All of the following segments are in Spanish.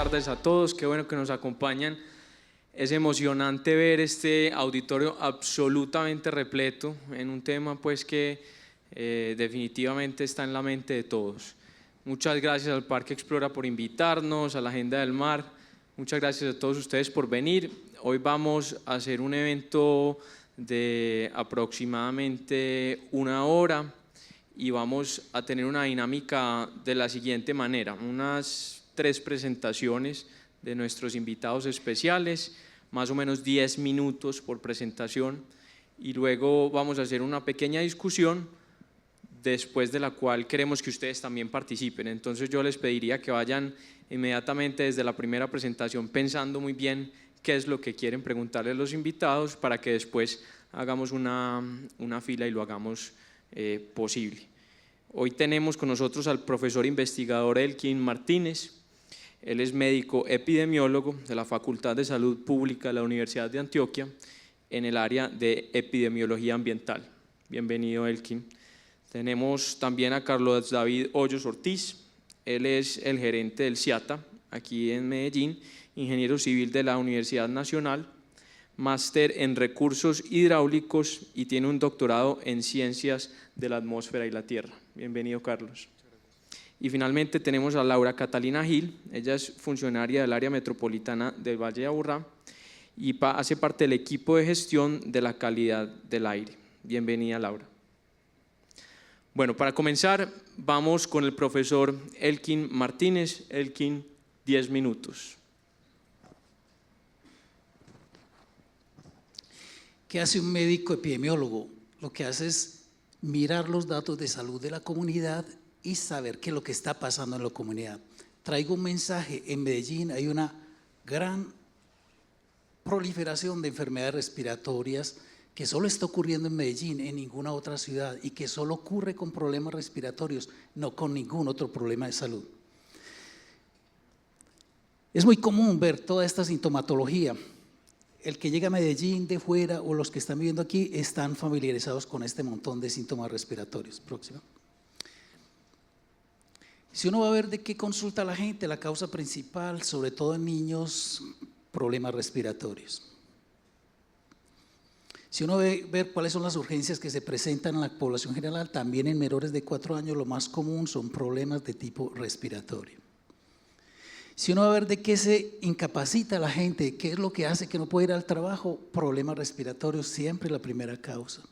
tardes a todos, qué bueno que nos acompañan. Es emocionante ver este auditorio absolutamente repleto en un tema pues que definitivamente está en la mente de todos. Muchas gracias al Parque Explora por invitarnos, a la Agenda del Mar, muchas gracias a todos ustedes por venir. Hoy vamos a hacer un evento de aproximadamente 1 hora y vamos a tener una dinámica de la siguiente manera: unas 3 presentaciones de nuestros invitados especiales, más o menos 10 minutos por presentación, y luego vamos a hacer una pequeña discusión después de la cual queremos que ustedes también participen. Entonces yo les pediría que vayan inmediatamente desde la primera presentación pensando muy bien qué es lo que quieren preguntarle a los invitados para que después hagamos una fila y lo hagamos posible. Hoy tenemos con nosotros al profesor investigador Elkin Martínez. Él es médico epidemiólogo de la Facultad de Salud Pública de la Universidad de Antioquia en el área de epidemiología ambiental. Bienvenido, Elkin. Tenemos también a Carlos David Hoyos Ortiz. Él es el gerente del CIATA aquí en Medellín, ingeniero civil de la Universidad Nacional, máster en recursos hidráulicos y tiene un doctorado en ciencias de la atmósfera y la tierra. Bienvenido, Carlos. Y finalmente tenemos a Laura Catalina Gil. Ella es funcionaria del área metropolitana del Valle de Aburrá y hace parte del equipo de gestión de la calidad del aire. Bienvenida, Laura. Bueno, para comenzar vamos con el profesor Elkin Martínez. Elkin, 10 minutos. ¿Qué hace un médico epidemiólogo? Lo que hace es mirar los datos de salud de la comunidad y saber qué es lo que está pasando en la comunidad. Traigo un mensaje: en Medellín hay una gran proliferación de enfermedades respiratorias que solo está ocurriendo en Medellín, en ninguna otra ciudad, y que solo ocurre con problemas respiratorios, no con ningún otro problema de salud. Es muy común ver toda esta sintomatología. El que llega a Medellín de fuera o los que están viviendo aquí están familiarizados con este montón de síntomas respiratorios. Próximo. Si uno va a ver de qué consulta la gente, la causa principal, sobre todo en niños, problemas respiratorios. Si uno ve ver cuáles son las urgencias que se presentan en la población general, también en menores de 4 años, lo más común son problemas de tipo respiratorio. Si uno va a ver de qué se incapacita a la gente, qué es lo que hace que no puede ir al trabajo, problemas respiratorios, siempre la primera causa.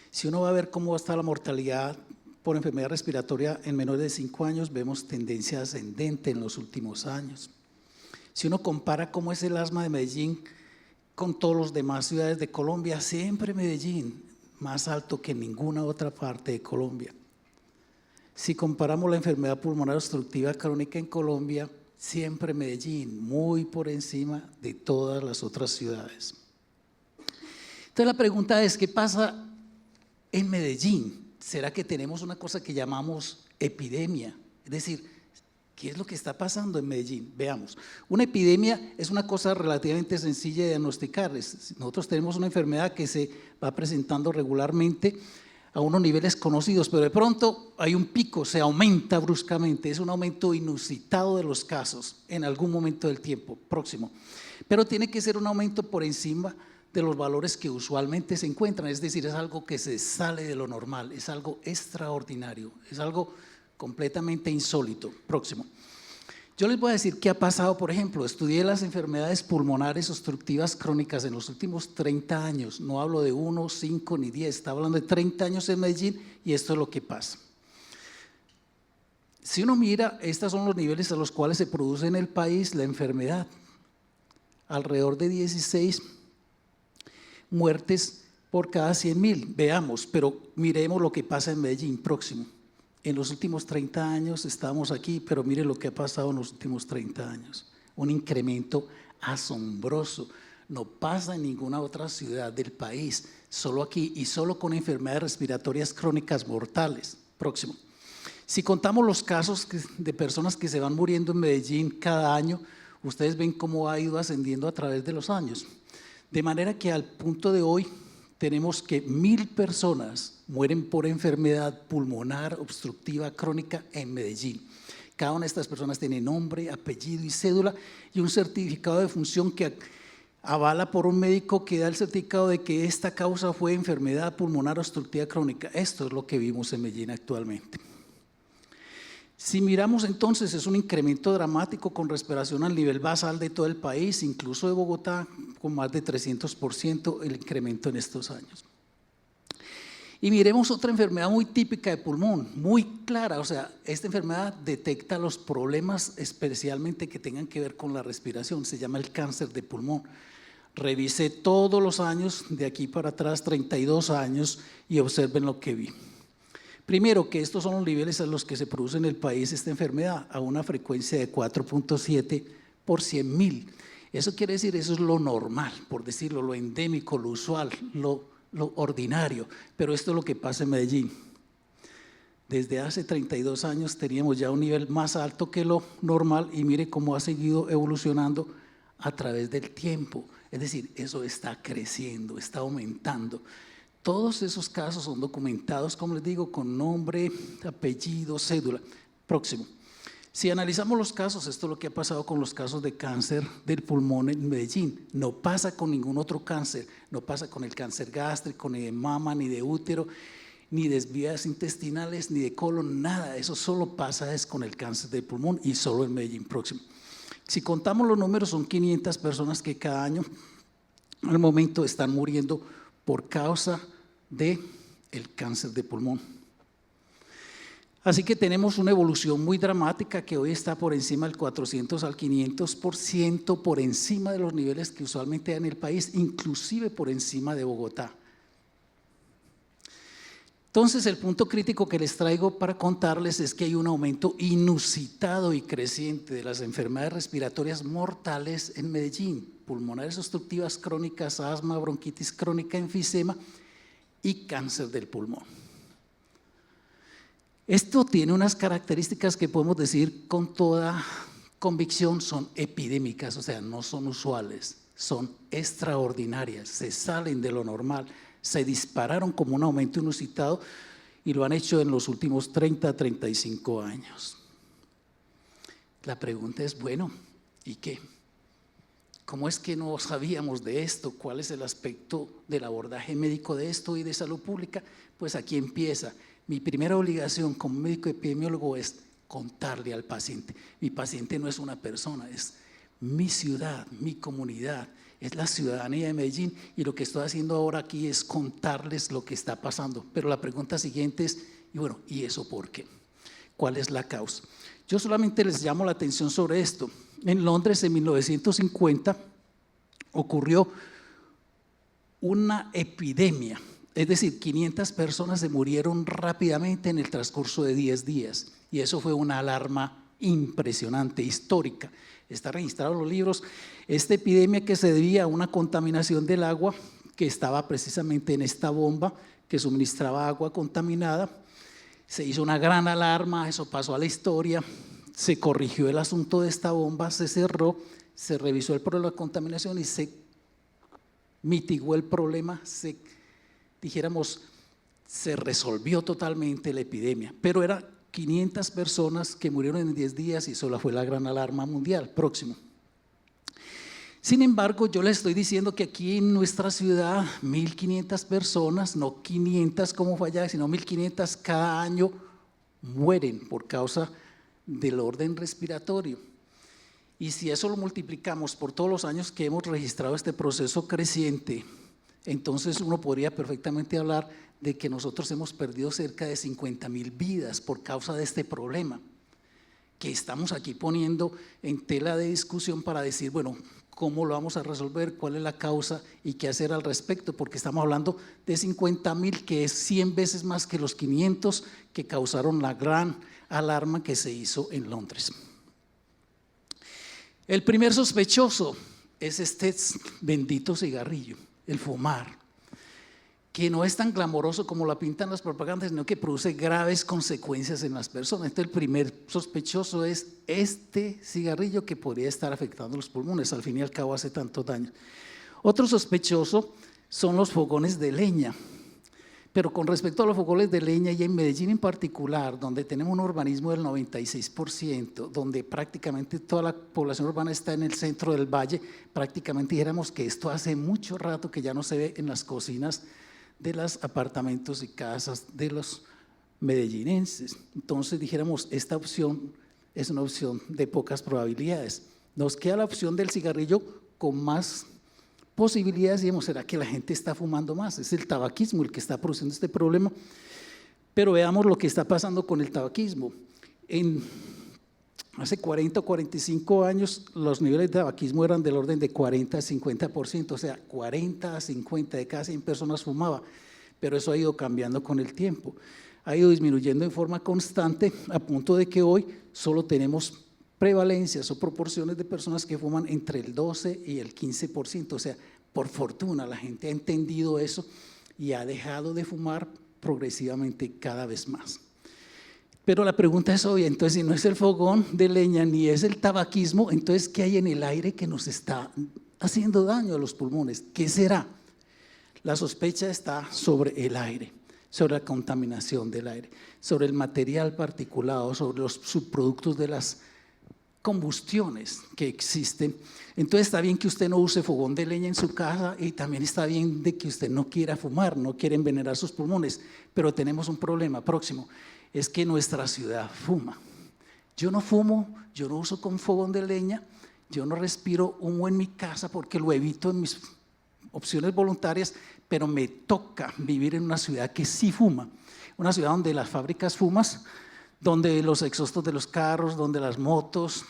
Si uno va a ver cómo está la mortalidad por enfermedad respiratoria en menores de 5 años, vemos tendencia ascendente en los últimos años. Si uno compara cómo es el asma de Medellín con todas las demás ciudades de Colombia, siempre Medellín más alto que en ninguna otra parte de Colombia. Si comparamos la enfermedad pulmonar obstructiva crónica en Colombia, siempre Medellín muy por encima de todas las otras ciudades. Entonces la pregunta es: ¿qué pasa en Medellín? ¿Será que tenemos una cosa que llamamos epidemia? Es decir, ¿qué es lo que está pasando en Medellín? Veamos. Una epidemia es una cosa relativamente sencilla de diagnosticar. Nosotros tenemos una enfermedad que se va presentando regularmente a unos niveles conocidos, pero de pronto hay un pico, se aumenta bruscamente, es un aumento inusitado de los casos en algún momento del tiempo próximo, pero tiene que ser un aumento por encima de los valores que usualmente se encuentran, es decir, es algo que se sale de lo normal, es algo extraordinario, es algo completamente insólito. Próximo. Yo les voy a decir qué ha pasado. Por ejemplo, estudié las enfermedades pulmonares obstructivas crónicas en los últimos 30 años, no hablo de 1, 5 ni 10, estaba hablando de 30 años en Medellín, y esto es lo que pasa. Si uno mira, estos son los niveles a los cuales se produce en el país la enfermedad. Alrededor de 16 muertes por cada 100.000, veamos, pero miremos lo que pasa en Medellín. Próximo. En los últimos 30 años estamos aquí, pero mire lo que ha pasado en los últimos 30 años. Un incremento asombroso. No pasa en ninguna otra ciudad del país, solo aquí y solo con enfermedades respiratorias crónicas mortales. Próximo. Si contamos los casos de personas que se van muriendo en Medellín cada año, ustedes ven cómo ha ido ascendiendo a través de los años. De manera que al punto de hoy tenemos que 1.000 personas mueren por enfermedad pulmonar obstructiva crónica en Medellín. Cada una de estas personas tiene nombre, apellido y cédula y un certificado de función que avala por un médico que da el certificado de que esta causa fue enfermedad pulmonar obstructiva crónica. Esto es lo que vimos en Medellín actualmente. Si miramos entonces, es un incremento dramático con respiración al nivel basal de todo el país, incluso de Bogotá, con más de 300% el incremento en estos años. Y miremos otra enfermedad muy típica de pulmón, muy clara, o sea, esta enfermedad detecta los problemas especialmente que tengan que ver con la respiración, se llama el cáncer de pulmón. Revisé todos los años, de aquí para atrás, 32 años, y observen lo que vi. Primero, que estos son los niveles a los que se produce en el país esta enfermedad, a una frecuencia de 4.7 por 100.000. Eso quiere decir, eso es lo normal, por decirlo, lo endémico, lo usual, lo ordinario, pero esto es lo que pasa en Medellín. Desde hace 32 años teníamos ya un nivel más alto que lo normal y mire cómo ha seguido evolucionando a través del tiempo. Es decir, eso está creciendo, está aumentando. Todos esos casos son documentados, como les digo, con nombre, apellido, cédula. Próximo. Si analizamos los casos, esto es lo que ha pasado con los casos de cáncer del pulmón en Medellín. No pasa con ningún otro cáncer, no pasa con el cáncer gástrico, ni de mama, ni de útero, ni de vías intestinales, ni de colon, nada. Eso solo pasa es con el cáncer del pulmón y solo en Medellín. Próximo. Si contamos los números, son 500 personas que cada año al momento están muriendo por causa del cáncer de pulmón. Así que tenemos una evolución muy dramática que hoy está por encima del 400 al 500% por encima de los niveles que usualmente hay en el país, inclusive por encima de Bogotá. Entonces, el punto crítico que les traigo para contarles es que hay un aumento inusitado y creciente de las enfermedades respiratorias mortales en Medellín, pulmonares obstructivas crónicas, asma, bronquitis crónica, enfisema y cáncer del pulmón. Esto tiene unas características que podemos decir con toda convicción son epidémicas, o sea, no son usuales, son extraordinarias, se salen de lo normal, se dispararon como un aumento inusitado y lo han hecho en los últimos 30 a 35 años. La pregunta es, bueno, ¿y qué? ¿Cómo es que no sabíamos de esto? ¿Cuál es el aspecto del abordaje médico de esto y de salud pública? Pues aquí empieza. Mi primera obligación como médico epidemiólogo es contarle al paciente. Mi paciente no es una persona, es mi ciudad, mi comunidad, es la ciudadanía de Medellín y lo que estoy haciendo ahora aquí es contarles lo que está pasando. Pero la pregunta siguiente es, y bueno, ¿y eso por qué? ¿Cuál es la causa? Yo solamente les llamo la atención sobre esto. En Londres en 1950 ocurrió una epidemia. Es decir, 500 personas se murieron rápidamente en el transcurso de 10 días y eso fue una alarma impresionante, histórica. Está registrado en los libros. Esta epidemia que se debía a una contaminación del agua que estaba precisamente en esta bomba que suministraba agua contaminada. Se hizo una gran alarma, eso pasó a la historia, se corrigió el asunto de esta bomba, se cerró, se revisó el problema de contaminación y se mitigó el problema, dijéramos, se resolvió totalmente la epidemia, pero eran 500 personas que murieron en 10 días y solo fue la gran alarma mundial. Próximo. Sin embargo, yo les estoy diciendo que aquí en nuestra ciudad, 1.500 personas, no 500 como fue allá, sino 1.500 cada año mueren por causa del orden respiratorio. Y si eso lo multiplicamos por todos los años que hemos registrado este proceso creciente, entonces uno podría perfectamente hablar de que nosotros hemos perdido cerca de 50.000 vidas por causa de este problema, que estamos aquí poniendo en tela de discusión para decir, bueno, ¿cómo lo vamos a resolver? ¿Cuál es la causa? ¿Y qué hacer al respecto? Porque estamos hablando de 50.000, que es 100 veces más que los 500 que causaron la gran alarma que se hizo en Londres. El primer sospechoso es este bendito cigarrillo, el fumar, que no es tan glamoroso como la pintan las propagandas, sino que produce graves consecuencias en las personas. Entonces el primer sospechoso es este cigarrillo que podría estar afectando los pulmones, al fin y al cabo hace tanto daño. Otro sospechoso son los fogones de leña, Pero con respecto a los fogones de leña y en Medellín en particular, donde tenemos un urbanismo del 96%, donde prácticamente toda la población urbana está en el centro del valle, prácticamente dijéramos que esto hace mucho rato que ya no se ve en las cocinas de los apartamentos y casas de los medellinenses. Entonces dijéramos, esta opción es una opción de pocas probabilidades. Nos queda la opción del cigarrillo con más posibilidades, digamos, ¿será que la gente está fumando más? Es el tabaquismo el que está produciendo este problema, pero veamos lo que está pasando con el tabaquismo. Hace 40 o 45 años los niveles de tabaquismo eran del orden de 40 a 50%, o sea, 40 a 50 de cada 100 personas fumaba, pero eso ha ido cambiando con el tiempo, ha ido disminuyendo en forma constante a punto de que hoy solo tenemos prevalencias o proporciones de personas que fuman entre el 12 y el 15%, o sea, por fortuna la gente ha entendido eso y ha dejado de fumar progresivamente cada vez más. Pero la pregunta es obvia, entonces si no es el fogón de leña ni es el tabaquismo, entonces ¿qué hay en el aire que nos está haciendo daño a los pulmones? ¿Qué será? La sospecha está sobre el aire, sobre la contaminación del aire, sobre el material particulado, sobre los subproductos de las combustiones que existen. Entonces está bien que usted no use fogón de leña en su casa y también está bien de que usted no quiera fumar, no quiera envenenar sus pulmones, pero tenemos un problema próximo, es que nuestra ciudad fuma. Yo no fumo, yo no uso con fogón de leña, yo no respiro humo en mi casa porque lo evito en mis opciones voluntarias, pero me toca vivir en una ciudad que sí fuma, una ciudad donde las fábricas fumas, donde los exhaustos de los carros, donde las motos,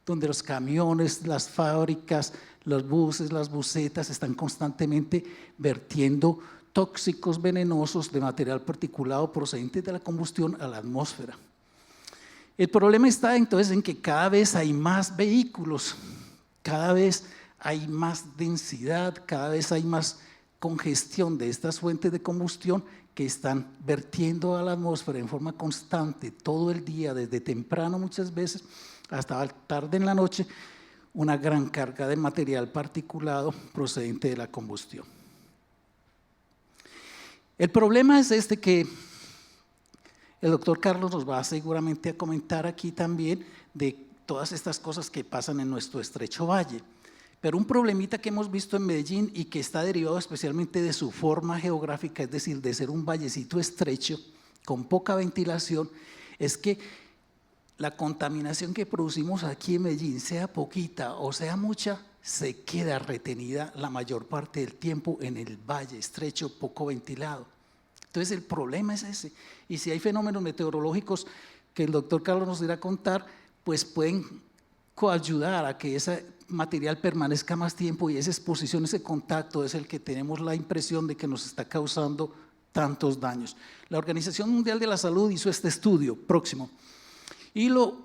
donde los camiones, las fábricas, los buses, las busetas están constantemente vertiendo tóxicos venenosos de material particulado procedente de la combustión a la atmósfera. El problema está entonces en que cada vez hay más vehículos, cada vez hay más densidad, cada vez hay más congestión de estas fuentes de combustión que están vertiendo a la atmósfera en forma constante todo el día, desde temprano muchas veces hasta tarde en la noche, una gran carga de material particulado procedente de la combustión. El problema es este que el doctor Carlos nos va seguramente a comentar aquí también de todas estas cosas que pasan en nuestro estrecho valle. Pero un problemita que hemos visto en Medellín y que está derivado especialmente de su forma geográfica, es decir, de ser un vallecito estrecho, con poca ventilación, es que la contaminación que producimos aquí en Medellín, sea poquita o sea mucha, se queda retenida la mayor parte del tiempo en el valle estrecho, poco ventilado. Entonces el problema es ese. Y si hay fenómenos meteorológicos que el doctor Carlos nos irá a contar, pues pueden coayudar a que ese material permanezca más tiempo y esa exposición, ese contacto es el que tenemos la impresión de que nos está causando tantos daños. La Organización Mundial de la Salud hizo este estudio próximo y lo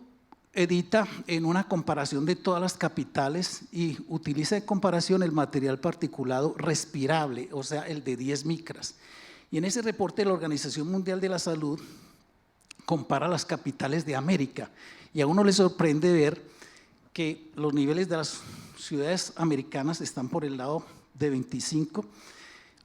edita en una comparación de todas las capitales y utiliza de comparación el material particulado respirable, o sea, el de 10 micras. Y en ese reporte la Organización Mundial de la Salud compara las capitales de América y a uno le sorprende ver que los niveles de las ciudades americanas están por el lado de 25.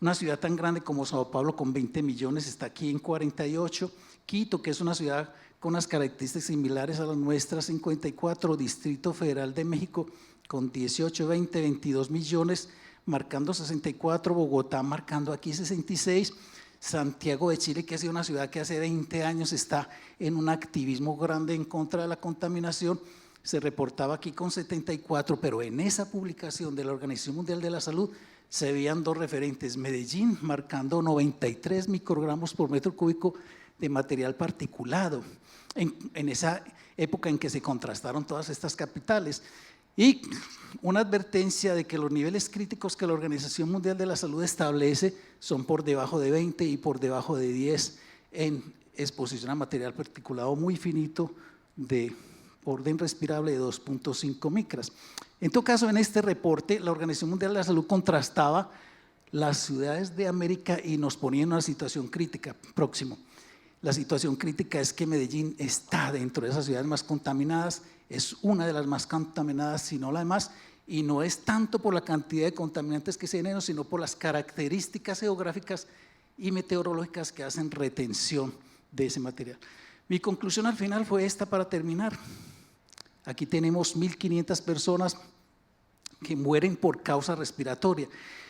Una ciudad tan grande como Sao Paulo con 20 millones está aquí en 48. Quito, que es una ciudad con unas características similares a las nuestras, 54. Distrito Federal de México con 18, 20, 22 millones, marcando 64. Bogotá marcando aquí 66. Santiago de Chile, que ha sido una ciudad que hace 20 años está en un activismo grande en contra de la contaminación, se reportaba aquí con 74, pero en esa publicación de la Organización Mundial de la Salud se veían dos referentes, Medellín marcando 93 microgramos por metro cúbico de material particulado, en esa época en que se contrastaron todas estas capitales, y una advertencia de que los niveles críticos que la Organización Mundial de la Salud establece son por debajo de 20 y por debajo de 10 en exposición a material particulado muy finito de orden respirable de 2.5 micras. En todo caso, en este reporte, la Organización Mundial de la Salud contrastaba las ciudades de América y nos ponía en una situación crítica. Próximo. La situación crítica es que Medellín está dentro de esas ciudades más contaminadas, es una de las más contaminadas, si no la más, y no es tanto por la cantidad de contaminantes que se generan, sino por las características geográficas y meteorológicas que hacen retención de ese material. Mi conclusión al final fue esta para terminar. Aquí tenemos 1.500 personas que mueren por causa respiratoria.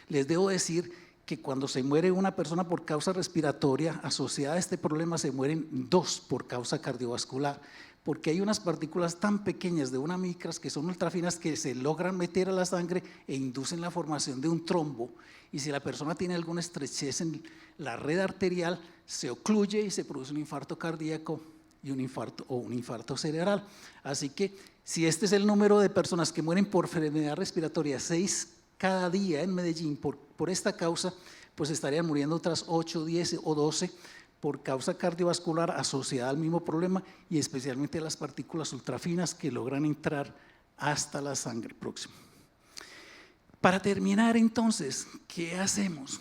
Les debo decir que cuando se muere una persona por causa respiratoria, asociada a este problema se mueren 2 por causa cardiovascular, porque hay unas partículas tan pequeñas de una micras que son ultrafinas que se logran meter a la sangre e inducen la formación de un trombo, y si la persona tiene alguna estrechez en la red arterial, se ocluye y se produce un infarto cardíaco y un infarto cerebral. Así que si este es el número de personas que mueren por enfermedad respiratoria, 6 cada día en Medellín por esta causa, pues estarían muriendo otras 8, 10 o 12 por causa cardiovascular asociada al mismo problema, y especialmente las partículas ultrafinas que logran entrar hasta la sangre próxima. Para terminar entonces, ¿qué hacemos?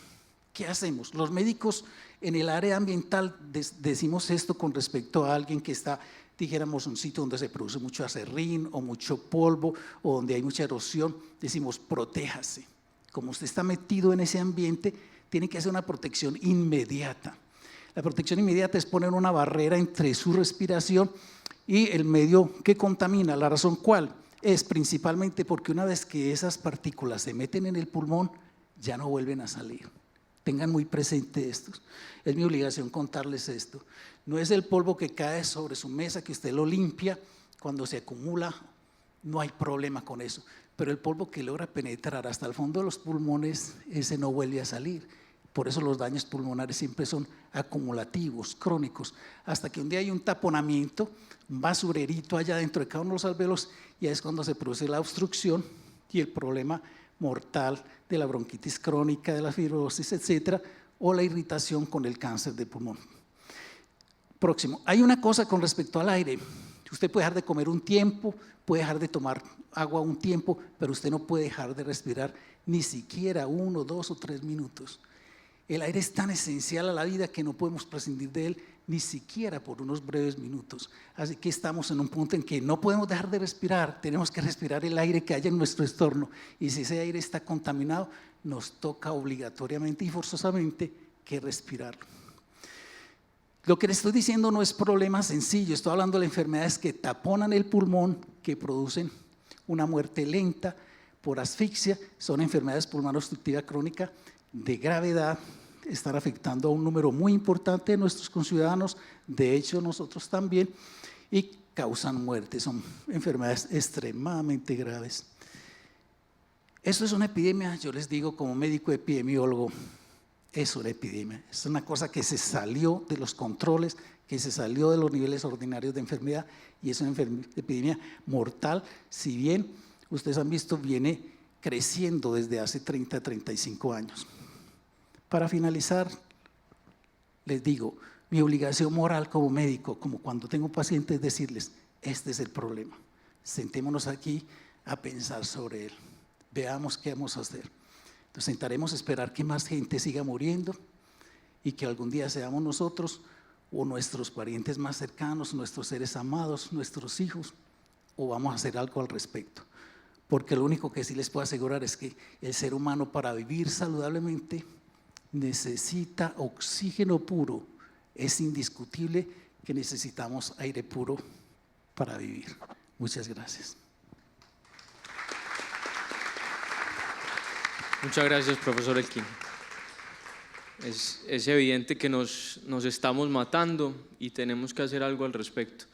¿Qué hacemos? Los médicos en el área ambiental decimos esto con respecto a alguien que está, dijéramos, un sitio donde se produce mucho acerrín o mucho polvo o donde hay mucha erosión, decimos protéjase. Como usted está metido en ese ambiente, tiene que hacer una protección inmediata. La protección inmediata es poner una barrera entre su respiración y el medio que contamina. ¿La razón cuál? Es principalmente porque una vez que esas partículas se meten en el pulmón, ya no vuelven a salir. Tengan muy presente esto. Es mi obligación contarles esto. No es el polvo que cae sobre su mesa, que usted lo limpia, cuando se acumula, no hay problema con eso. Pero el polvo que logra penetrar hasta el fondo de los pulmones, ese no vuelve a salir. Por eso los daños pulmonares siempre son acumulativos, crónicos, hasta que un día hay un taponamiento, un basurerito allá dentro de cada uno de los alvéolos, y ahí es cuando se produce la obstrucción y el problema mortal de la bronquitis crónica, de la fibrosis, etcétera, o la irritación con el cáncer de pulmón. Próximo, hay una cosa con respecto al aire. Usted puede dejar de comer un tiempo, puede dejar de tomar agua un tiempo, pero usted no puede dejar de respirar ni siquiera 1, 2 o 3 minutos. El aire es tan esencial a la vida que no podemos prescindir de él ni siquiera por unos breves minutos. Así que estamos en un punto en que no podemos dejar de respirar, tenemos que respirar el aire que haya en nuestro entorno, y si ese aire está contaminado, nos toca obligatoriamente y forzosamente que respirarlo. Lo que les estoy diciendo no es problema sencillo, estoy hablando de enfermedades que taponan el pulmón, que producen una muerte lenta por asfixia, son enfermedades pulmonar obstructiva crónica de gravedad, están afectando a un número muy importante de nuestros conciudadanos, de hecho nosotros también, y causan muerte, son enfermedades extremadamente graves. Eso es una epidemia, yo les digo como médico epidemiólogo, es una epidemia, es una cosa que se salió de los controles, que se salió de los niveles ordinarios de enfermedad, y es una epidemia mortal, si bien ustedes han visto viene creciendo desde hace 30 a 35 años. Para finalizar, les digo, mi obligación moral como médico, como cuando tengo pacientes, es decirles, este es el problema, sentémonos aquí a pensar sobre él, veamos qué vamos a hacer. Nos sentaremos a esperar que más gente siga muriendo y que algún día seamos nosotros o nuestros parientes más cercanos, nuestros seres amados, nuestros hijos, o vamos a hacer algo al respecto. Porque lo único que sí les puedo asegurar es que el ser humano, para vivir saludablemente, necesita oxígeno puro. Es indiscutible que necesitamos aire puro para vivir. Muchas gracias. Muchas gracias, profesor Elkin. Es evidente que nos estamos matando y tenemos que hacer algo al respecto.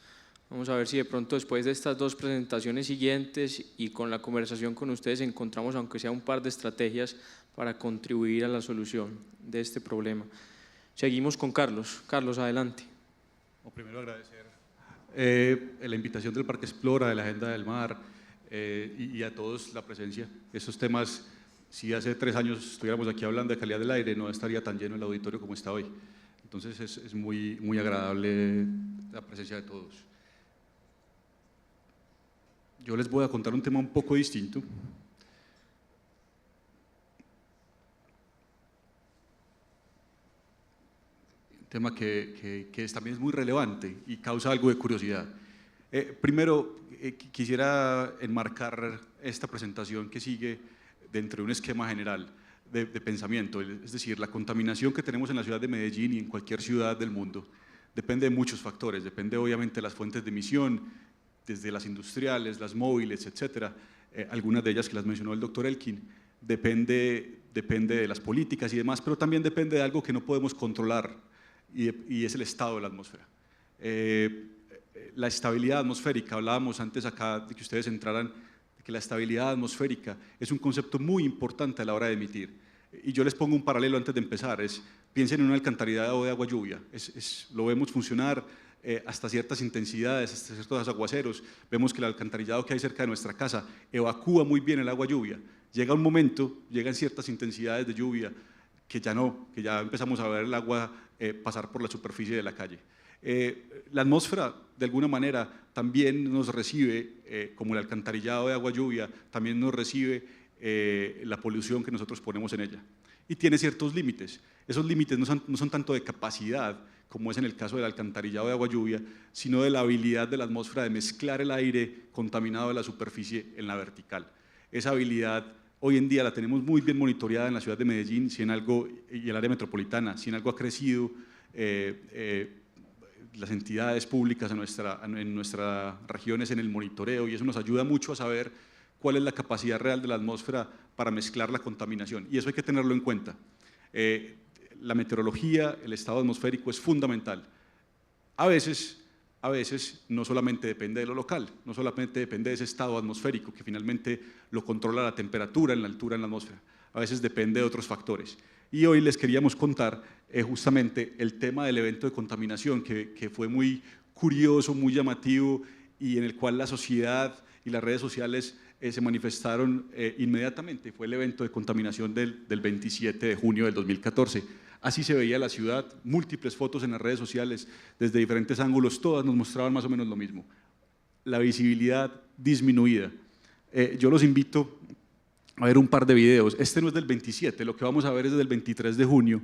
Vamos a ver si de pronto después de estas 2 presentaciones siguientes y con la conversación con ustedes encontramos aunque sea un par de estrategias para contribuir a la solución de este problema. Seguimos con Carlos. Carlos, adelante. Primero agradecer la invitación del Parque Explora, de la Agenda del Mar y a todos la presencia. Estos temas, si hace 3 años estuviéramos aquí hablando de calidad del aire, no estaría tan lleno el auditorio como está hoy. Entonces es muy agradable la presencia de todos. Yo les voy a contar un tema un poco distinto. Un tema que también es muy relevante y causa algo de curiosidad. Primero, quisiera enmarcar esta presentación que sigue dentro de un esquema general de pensamiento, es decir, la contaminación que tenemos en la ciudad de Medellín y en cualquier ciudad del mundo depende de muchos factores, depende obviamente de las fuentes de emisión, desde las industriales, las móviles, etcétera, algunas de ellas que las mencionó el doctor Elkin, depende de las políticas y demás, pero también depende de algo que no podemos controlar y es el estado de la atmósfera. La estabilidad atmosférica, hablábamos antes acá de que ustedes entraran, de que la estabilidad atmosférica es un concepto muy importante a la hora de emitir. Y yo les pongo un paralelo antes de empezar, piensen en un alcantarillado de agua lluvia, lo vemos funcionar hasta ciertas intensidades, hasta ciertos aguaceros, vemos que el alcantarillado que hay cerca de nuestra casa evacúa muy bien el agua lluvia, llega un momento, llegan ciertas intensidades de lluvia que ya no, que ya empezamos a ver el agua pasar por la superficie de la calle. La atmósfera, de alguna manera, también nos recibe, como el alcantarillado de agua lluvia, también nos recibe la polución que nosotros ponemos en ella. Y tiene ciertos límites. Esos límites no son tanto de capacidad, como es en el caso del alcantarillado de agua lluvia, sino de la habilidad de la atmósfera de mezclar el aire contaminado de la superficie en la vertical. Esa habilidad hoy en día la tenemos muy bien monitoreada en la ciudad de Medellín y el área metropolitana. Si en algo ha crecido las entidades públicas en nuestras regiones en el monitoreo, y eso nos ayuda mucho a saber cuál es la capacidad real de la atmósfera para mezclar la contaminación, y eso hay que tenerlo en cuenta. La meteorología, el estado atmosférico es fundamental. A veces no solamente depende de lo local, no solamente depende de ese estado atmosférico que finalmente lo controla la temperatura en la altura en la atmósfera, a veces depende de otros factores. Y hoy les queríamos contar justamente el tema del evento de contaminación que fue muy curioso, muy llamativo y en el cual la sociedad y las redes sociales se manifestaron inmediatamente. Fue el evento de contaminación del 27 de junio del 2014. Así se veía la ciudad, múltiples fotos en las redes sociales desde diferentes ángulos, todas nos mostraban más o menos lo mismo. La visibilidad disminuida. Yo los invito a ver un par de videos. Este no es del 27, lo que vamos a ver es del 23 de junio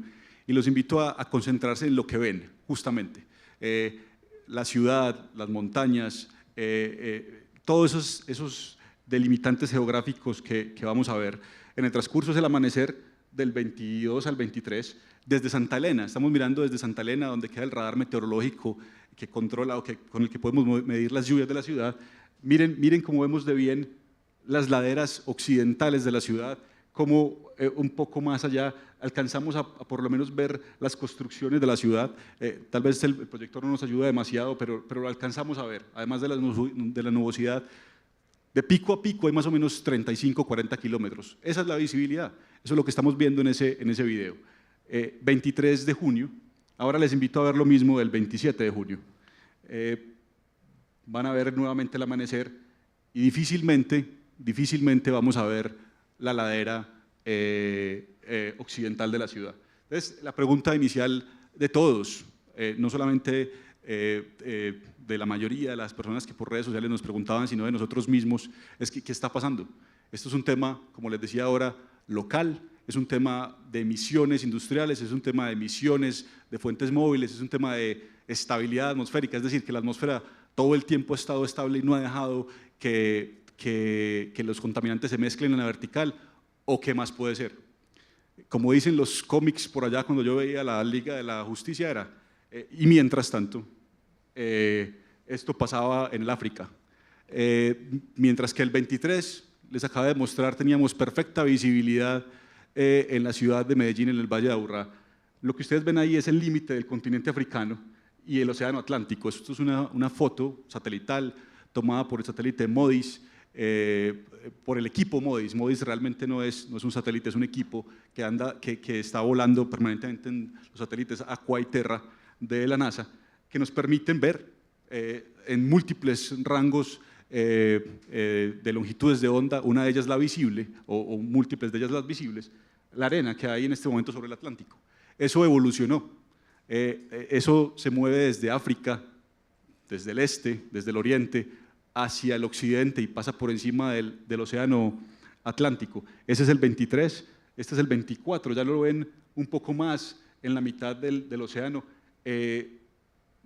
y los invito a concentrarse en lo que ven, justamente. La ciudad, las montañas, todos esos delimitantes geográficos que vamos a ver. En el transcurso del amanecer del 22 al 23, desde Santa Elena, estamos mirando desde Santa Elena, donde queda el radar meteorológico que controla con el que podemos medir las lluvias de la ciudad. Miren cómo vemos de bien las laderas occidentales de la ciudad, como un poco más allá alcanzamos a por lo menos ver las construcciones de la ciudad. Tal vez el proyector no nos ayuda demasiado, pero lo alcanzamos a ver, además de la nubosidad. De pico a pico hay más o menos 35, 40 kilómetros. Esa es la visibilidad, eso es lo que estamos viendo en ese video. 23 de junio, ahora les invito a ver lo mismo del 27 de junio. Van a ver nuevamente el amanecer y difícilmente vamos a ver la ladera occidental de la ciudad. Entonces, la pregunta inicial de todos, no solamente de la mayoría de las personas que por redes sociales nos preguntaban, sino de nosotros mismos, es ¿qué está pasando? Esto es un tema, como les decía ahora, local, es un tema de emisiones industriales, es un tema de emisiones de fuentes móviles, es un tema de estabilidad atmosférica, es decir, que la atmósfera todo el tiempo ha estado estable y no ha dejado que los contaminantes se mezclen en la vertical, o qué más puede ser. Como dicen los cómics por allá cuando yo veía la Liga de la Justicia era, y mientras tanto, esto pasaba en el África. Mientras que el 23, les acaba de mostrar, teníamos perfecta visibilidad en la ciudad de Medellín, en el Valle de Aburrá. Lo que ustedes ven ahí es el límite del continente africano y el océano Atlántico. Esto es una foto satelital tomada por el satélite MODIS, por el equipo MODIS. MODIS realmente no es un satélite, es un equipo que está volando permanentemente en los satélites Aqua y Terra de la NASA, que nos permiten ver en múltiples rangos de longitudes de onda, una de ellas la visible, o múltiples de ellas las visibles, la arena que hay en este momento sobre el Atlántico. Eso evolucionó, eso se mueve desde África, desde el este, desde el oriente, hacia el occidente y pasa por encima del océano Atlántico. Ese es el 23, este es el 24, ya lo ven un poco más en la mitad del océano.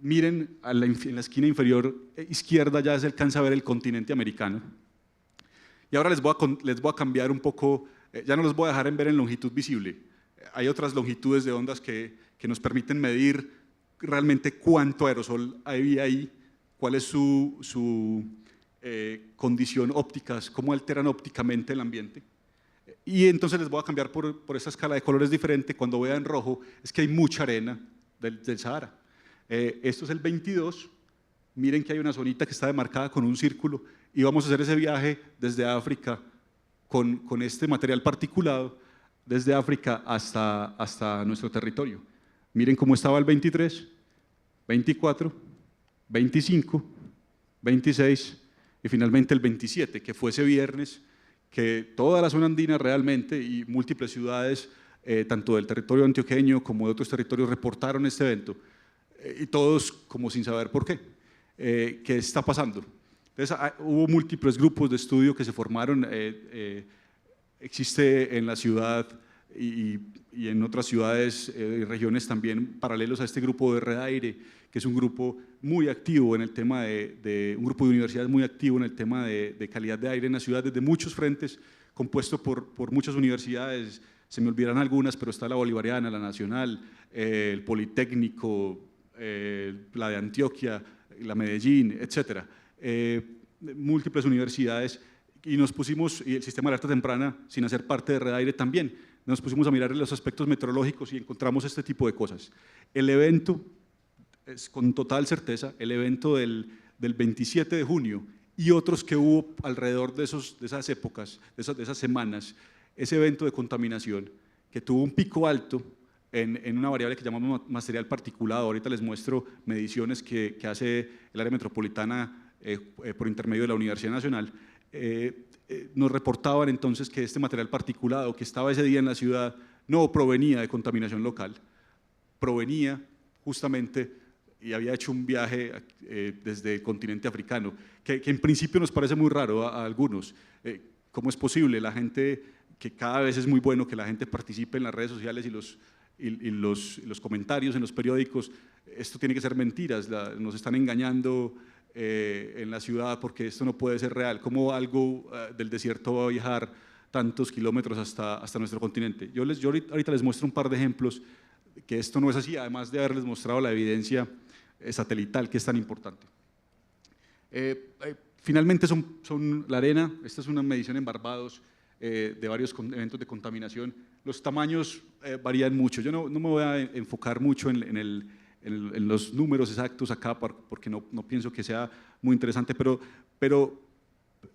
Miren en la esquina inferior izquierda ya se alcanza a ver el continente americano. Y ahora les voy a cambiar un poco ya no los voy a dejar en ver en longitud visible. Hay otras longitudes de ondas que nos permiten medir realmente cuánto aerosol había ahí, cuál es su condición óptica, cómo alteran ópticamente el ambiente. Y entonces les voy a cambiar por esta escala de colores diferente. Cuando vea en rojo es que hay mucha arena del Sahara. Esto es el 22, miren que hay una zonita que está demarcada con un círculo y vamos a hacer ese viaje desde África con este material particulado, desde África hasta nuestro territorio. Miren cómo estaba el 23, 24, 25, 26 y finalmente el 27, que fue ese viernes que toda la zona andina realmente y múltiples ciudades, tanto del territorio antioqueño como de otros territorios, reportaron este evento, y todos como sin saber por qué. ¿Qué está pasando? Entonces, hubo múltiples grupos de estudio que se formaron, existe en la ciudad y en otras ciudades y regiones también paralelos a este grupo de Red Aire, que es un grupo muy activo en el tema un grupo de universidades muy activo en el tema de calidad de aire en la ciudad, desde muchos frentes, compuesto por muchas universidades. Se me olvidarán algunas, pero está la Bolivariana, la Nacional, el Politécnico, la de Antioquia, la Medellín, etcétera. Múltiples universidades, y nos pusimos, y el sistema de alerta temprana, sin hacer parte de Red Aire también, nos pusimos a mirar los aspectos meteorológicos y encontramos este tipo de cosas. El evento, es con total certeza, el evento del 27 de junio y otros que hubo alrededor de esas épocas, de esas semanas, ese evento de contaminación que tuvo un pico alto en una variable que llamamos material particulado. Ahorita les muestro mediciones que hace el área metropolitana por intermedio de la Universidad Nacional. Nos reportaban entonces que este material particulado que estaba ese día en la ciudad no provenía de contaminación local, provenía justamente, y había hecho un viaje desde el continente africano, que en principio nos parece muy raro a algunos. ¿Cómo es posible? La gente, que cada vez es muy bueno que la gente participe en las redes sociales y los comentarios en los periódicos, esto tiene que ser mentiras, nos están engañando en la ciudad porque esto no puede ser real. ¿Cómo algo del desierto va a viajar tantos kilómetros hasta nuestro continente? Yo ahorita les muestro un par de ejemplos que esto no es así, además de haberles mostrado la evidencia satelital que es tan importante. Finalmente son la arena. Esta es una medición en Barbados de varios eventos de contaminación. Los tamaños varían mucho. Yo no me voy a enfocar mucho en los números exactos acá porque no pienso que sea muy interesante, pero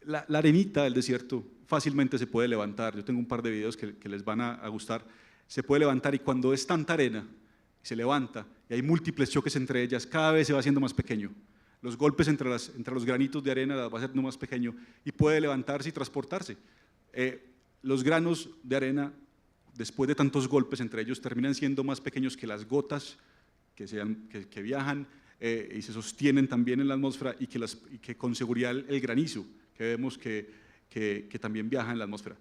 la arenita del desierto fácilmente se puede levantar. Yo tengo un par de videos que les van a gustar. Se puede levantar, y cuando es tanta arena se levanta y hay múltiples choques entre ellas, cada vez se va haciendo más pequeño. Los golpes entre los granitos de arena va haciendo más pequeño y puede levantarse y transportarse. Los granos de arena, después de tantos golpes entre ellos, terminan siendo más pequeños que las gotas que viajan y se sostienen también en la atmósfera, y que con seguridad el granizo, que vemos que también viaja en la atmósfera.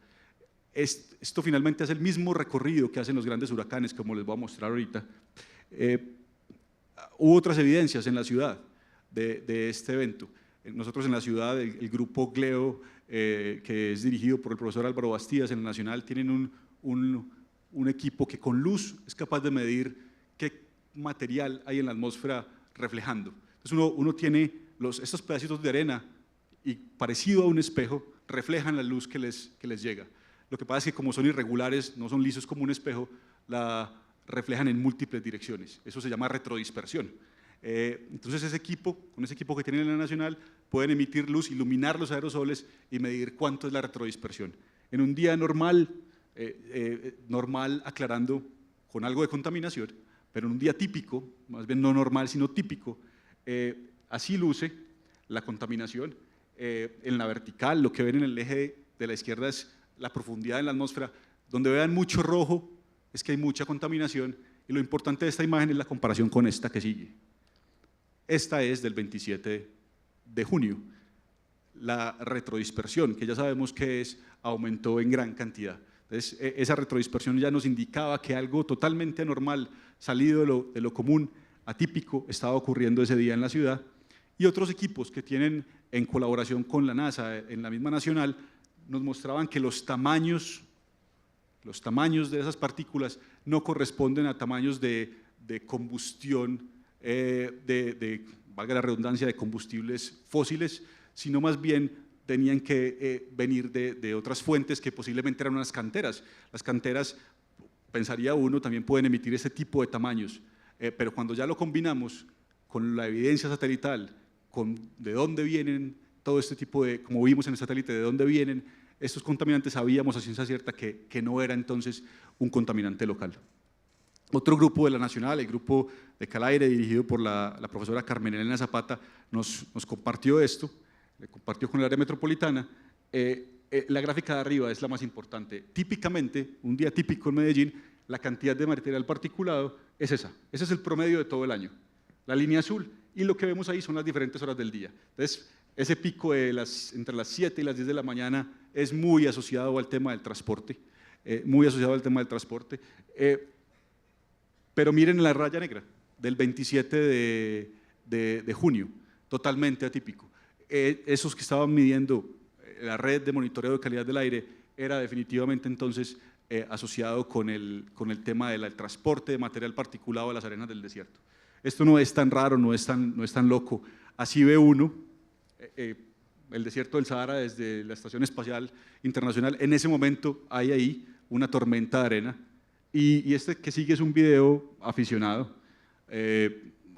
Esto finalmente hace el mismo recorrido que hacen los grandes huracanes, como les voy a mostrar ahorita. Hubo otras evidencias en la ciudad de este evento. Nosotros en la ciudad, el grupo GLEO, que es dirigido por el profesor Álvaro Bastías en el Nacional, tienen un equipo que con luz es capaz de medir qué material hay en la atmósfera reflejando. Entonces uno tiene estos pedacitos de arena y, parecido a un espejo, reflejan la luz que les llega. Lo que pasa es que, como son irregulares, no son lisos como un espejo, la reflejan en múltiples direcciones. Eso se llama retrodispersión. Entonces con ese equipo que tienen en la Nacional, pueden emitir luz, iluminar los aerosoles y medir cuánto es la retrodispersión. En un día normal, aclarando con algo de contaminación, pero en un día típico, más bien no normal sino típico, así luce la contaminación. En la vertical, lo que ven en el eje de la izquierda es la profundidad en la atmósfera. Donde vean mucho rojo es que hay mucha contaminación, y lo importante de esta imagen es la comparación con esta que sigue. Esta es del 27 de junio. La retrodispersión, que ya sabemos que aumentó en gran cantidad. Entonces, esa retrodispersión ya nos indicaba que algo totalmente anormal, salido de lo común, atípico, estaba ocurriendo ese día en la ciudad. Y otros equipos que tienen, en colaboración con la NASA, en la misma Nacional, nos mostraban que los tamaños Los tamaños de esas partículas no corresponden a tamaños de combustión, valga la redundancia, de combustibles fósiles, sino más bien tenían que venir de otras fuentes que posiblemente eran unas canteras. Las canteras, pensaría uno, también pueden emitir ese tipo de tamaños, pero cuando ya lo combinamos con la evidencia satelital, con de dónde vienen todo este tipo de, como vimos en el satélite, de dónde vienen estos contaminantes, sabíamos a ciencia cierta que no era entonces un contaminante local. Otro grupo de la Nacional, el grupo de Calaire, dirigido por la profesora Carmen Elena Zapata, nos compartió esto, le compartió con el área metropolitana. La gráfica de arriba es la más importante. Típicamente, un día típico en Medellín, la cantidad de material particulado es esa. Ese es el promedio de todo el año. La línea azul, y lo que vemos ahí son las diferentes horas del día. Entonces, ese pico entre las 7 y las 10 de la mañana es muy asociado al tema del transporte, pero miren la raya negra del 27 de junio, totalmente atípico. Esos que estaban midiendo la red de monitoreo de calidad del aire era definitivamente entonces asociado con el tema del transporte de material particulado a las arenas del desierto. Esto no es tan raro, no es tan loco. Así ve uno el desierto del Sahara desde la Estación Espacial Internacional. En ese momento hay ahí una tormenta de arena, y este que sigue es un video aficionado,